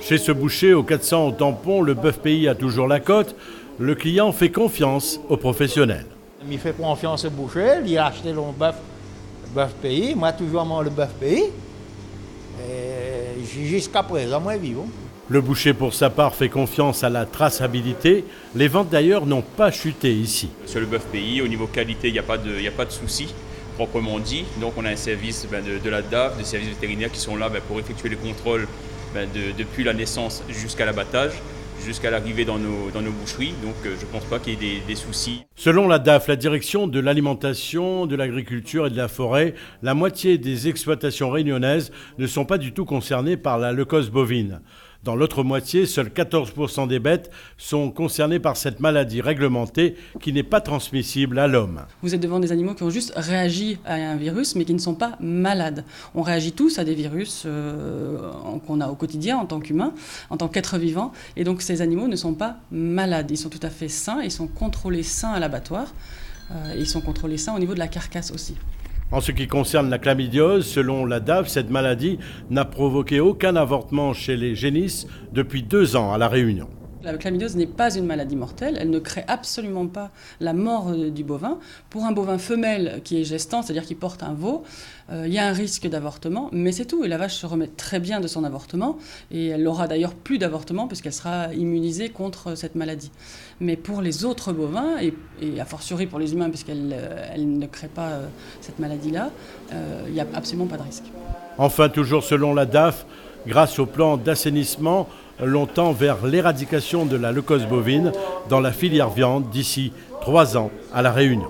Chez ce boucher au 400 au tampon, le bœuf pays a toujours la cote. Le client fait confiance aux professionnels. Il fait confiance au boucher, il a acheté le bœuf pays, moi toujours mangé le bœuf pays. Et jusqu'à présent, moi vivant. Le boucher pour sa part fait confiance à la traçabilité. Les ventes d'ailleurs n'ont pas chuté ici. Sur le bœuf pays, au niveau qualité, il n'y a pas de souci, proprement dit. Donc on a un service de la DAF, des services vétérinaires qui sont là pour effectuer les contrôles depuis la naissance jusqu'à l'abattage, jusqu'à l'arrivée dans nos boucheries. Donc je ne pense pas qu'il y ait des soucis. Selon la DAF, la direction de l'alimentation, de l'agriculture et de la forêt, la moitié des exploitations réunionnaises ne sont pas du tout concernées par la leucose bovine. Dans l'autre moitié, seuls 14% des bêtes sont concernées par cette maladie réglementée qui n'est pas transmissible à l'homme. Vous êtes devant des animaux qui ont juste réagi à un virus mais qui ne sont pas malades. On réagit tous à des virus qu'on a au quotidien en tant qu'humain, en tant qu'être vivant. Et donc ces animaux ne sont pas malades. Ils sont tout à fait sains, ils sont contrôlés sains à l'abattoir. Ils sont contrôlés sains au niveau de la carcasse aussi. En ce qui concerne la chlamydiose, selon la DAF, cette maladie n'a provoqué aucun avortement chez les génisses depuis 2 ans à La Réunion. La chlamydiose n'est pas une maladie mortelle, elle ne crée absolument pas la mort du bovin. Pour un bovin femelle qui est gestant, c'est-à-dire qui porte un veau, il y a un risque d'avortement, mais c'est tout. Et la vache se remet très bien de son avortement, et elle n'aura d'ailleurs plus d'avortement puisqu'elle sera immunisée contre cette maladie. Mais pour les autres bovins, et a fortiori pour les humains puisqu'elle ne crée pas cette maladie-là, il n'y a absolument pas de risque. Enfin, toujours selon la DAF, grâce au plan d'assainissement, l'on tend vers l'éradication de la leucose bovine dans la filière viande d'ici 3 ans à La Réunion.